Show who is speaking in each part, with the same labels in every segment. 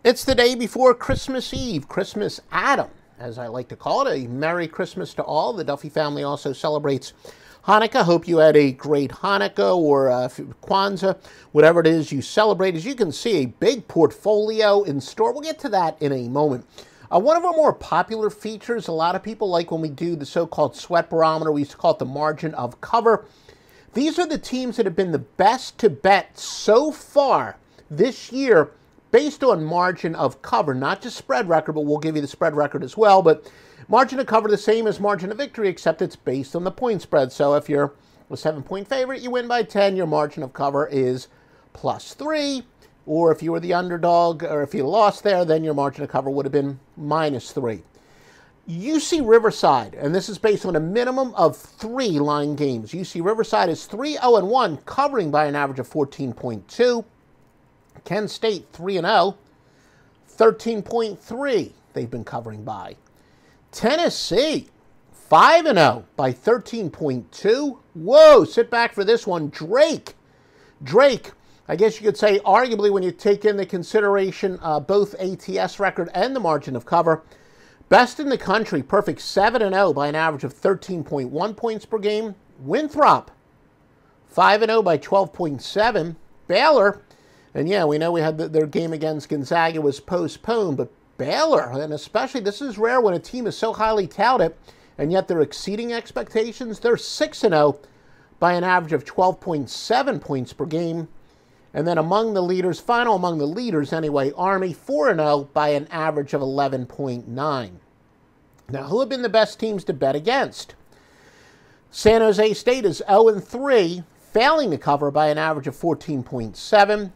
Speaker 1: It's the day before Christmas Eve, Christmas Adam, as I like to call it. A Merry Christmas to all. The Duffy family also celebrates Hanukkah. Hope you had a great Hanukkah or Kwanzaa, whatever it is you celebrate. As you can see, a big portfolio in store. We'll get to that in a moment. One of our more popular features, a lot of people like when we do the so-called sweat barometer. We used to call it the margin of cover. These are the teams that have been the best to bet so far this year, based on margin of cover, not just spread record, but we'll give you the spread record as well. But margin of cover, the same as margin of victory, except it's based on the point spread. So if you're a 7-point favorite, you win by 10, your margin of cover is +3. Or if you were the underdog, or if you lost there, then your margin of cover would have been -3. UC Riverside, and this is based on a minimum of 3 line games. UC Riverside is 3-0-1, covering by an average of 14.2. Kent State 3-0, 13.3 they've been covering by. Tennessee 5-0 by 13.2. Whoa, sit back for this one. Drake, I guess you could say arguably when you take into consideration both ATS record and the margin of cover, best in the country, perfect 7-0 by an average of 13.1 points per game. Winthrop 5-0 by 12.7. Baylor, and yeah, we know we had their game against Gonzaga was postponed, but Baylor, and especially this is rare when a team is so highly touted, and yet they're exceeding expectations. They're 6-0 by an average of 12.7 points per game. And then among the leaders, final among the leaders anyway, Army 4-0 by an average of 11.9. Now, who have been the best teams to bet against? San Jose State is 0-3, failing to cover by an average of 14.7.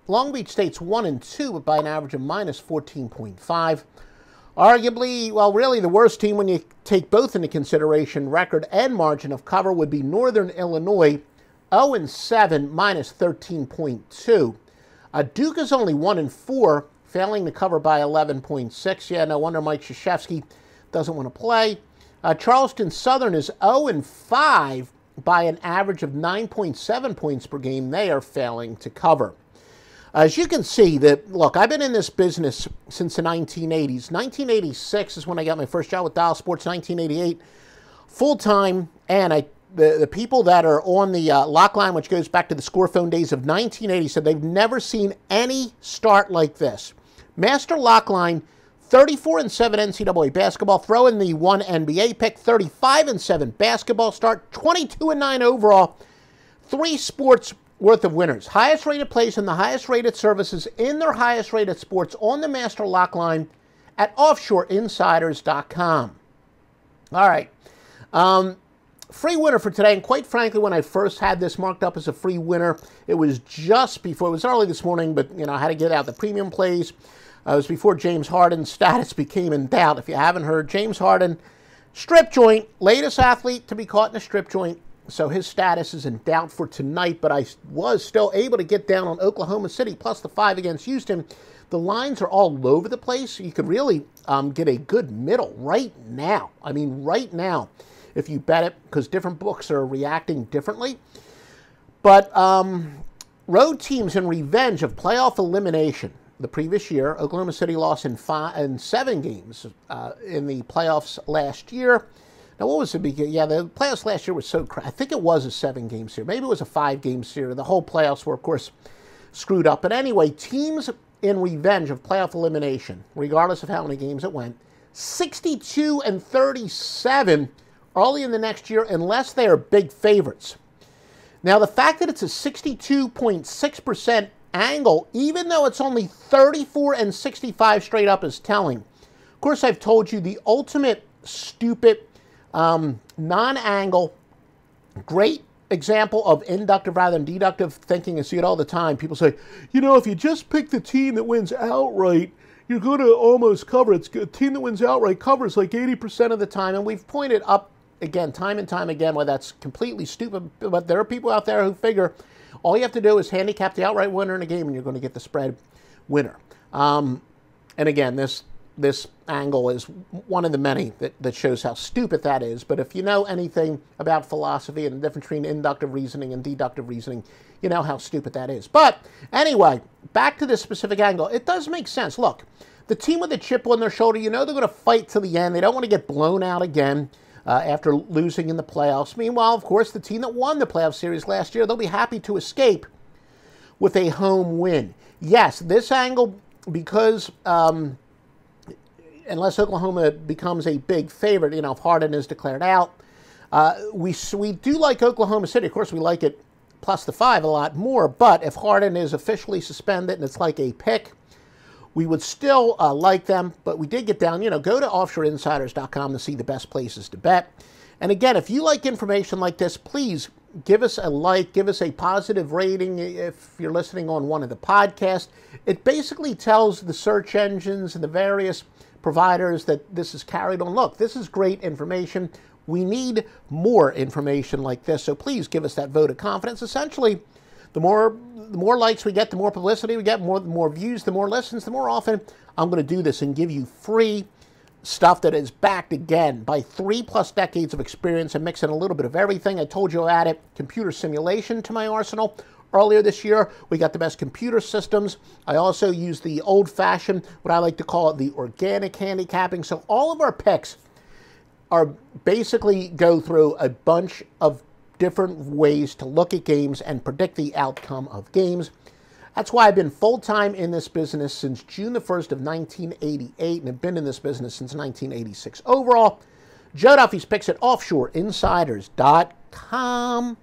Speaker 1: Long Beach State's 1-2, but by an average of -14.5. Arguably, well, really the worst team when you take both into consideration, record and margin of cover, would be Northern Illinois, 0-7, -13.2. Duke is only 1-4, failing to cover by 11.6. Yeah, no wonder Mike Krzyzewski doesn't want to play. Charleston Southern is 0-5 by an average of 9.7 points per game. They are failing to cover. As you can see, look, I've been in this business since the 1980s. 1986 is when I got my first job with Dial Sports. 1988, full-time, and the people that are on the lock line, which goes back to the score phone days of 1980, said they've never seen any start like this. Master lock line, 34-7 NCAA basketball. Throw in the 1 NBA pick, 35-7 basketball start, 22-9 overall. 3 sports worth of winners. Highest rated plays and the highest rated services in their highest rated sports on the Master Lock line at offshoreinsiders.com. All right. Free winner for today, and quite frankly, when I first had this marked up as a free winner, it was just before, it was early this morning, but you know, I had to get out the premium plays. It was before James Harden's status became in doubt. If you haven't heard, James Harden, strip joint, latest athlete to be caught in a strip joint. So his status is in doubt for tonight, but I was still able to get down on Oklahoma City plus the 5 against Houston. The lines are all over the place. You could really get a good middle right now. I mean, right now, if you bet it, because different books are reacting differently. But road teams in revenge of playoff elimination. The previous year, Oklahoma City lost in 7 games in the playoffs last year. Now, what was the beginning? Yeah, the playoffs last year was so crazy. I think it was a 7-game series. Maybe it was a 5-game series. The whole playoffs were, of course, screwed up. But anyway, teams in revenge of playoff elimination, regardless of how many games it went, 62-37 early in the next year, unless they are big favorites. Now, the fact that it's a 62.6% angle, even though it's only 34-65 straight up, is telling. Of course, I've told you the ultimate stupid non-angle, great example of inductive rather than deductive thinking. I see it all the time. People say, you know, if you just pick the team that wins outright, you're going to almost cover. It's a team that wins outright covers like 80% of the time. And we've pointed up, again, time and time again, why that's completely stupid. But there are people out there who figure all you have to do is handicap the outright winner in a game and you're going to get the spread winner. And again, this this angle is one of the many that shows how stupid that is. But if you know anything about philosophy and the difference between inductive reasoning and deductive reasoning, you know how stupid that is. But anyway, back to this specific angle. It does make sense. Look, the team with a chip on their shoulder, you know they're going to fight to the end. They don't want to get blown out again after losing in the playoffs. Meanwhile, of course, the team that won the playoff series last year, they'll be happy to escape with a home win. Yes, this angle, because unless Oklahoma becomes a big favorite, you know, if Harden is declared out, we do like Oklahoma City. Of course, we like it plus the 5 a lot more, but if Harden is officially suspended and it's like a pick, we would still like them, but we did get down, you know, go to offshoreinsiders.com to see the best places to bet. And again, if you like information like this, please give us a like, give us a positive rating if you're listening on one of the podcasts. It basically tells the search engines and the various providers that this is carried on. Look, this is great information. We need more information like this, so please give us that vote of confidence. Essentially, the more likes we get, the more publicity we get, the more views, the more listens, the more often I'm going to do this and give you free stuff that is backed again by 3+ decades of experience and mixing a little bit of everything. I told you I added computer simulation to my arsenal earlier this year. We got the best computer systems. I also use the old-fashioned, what I like to call it, the organic handicapping. So all of our picks are basically go through a bunch of different ways to look at games and predict the outcome of games. That's why I've been full-time in this business since June the 1st of 1988 and have been in this business since 1986 overall. Joe Duffy's picks at offshoreinsiders.com.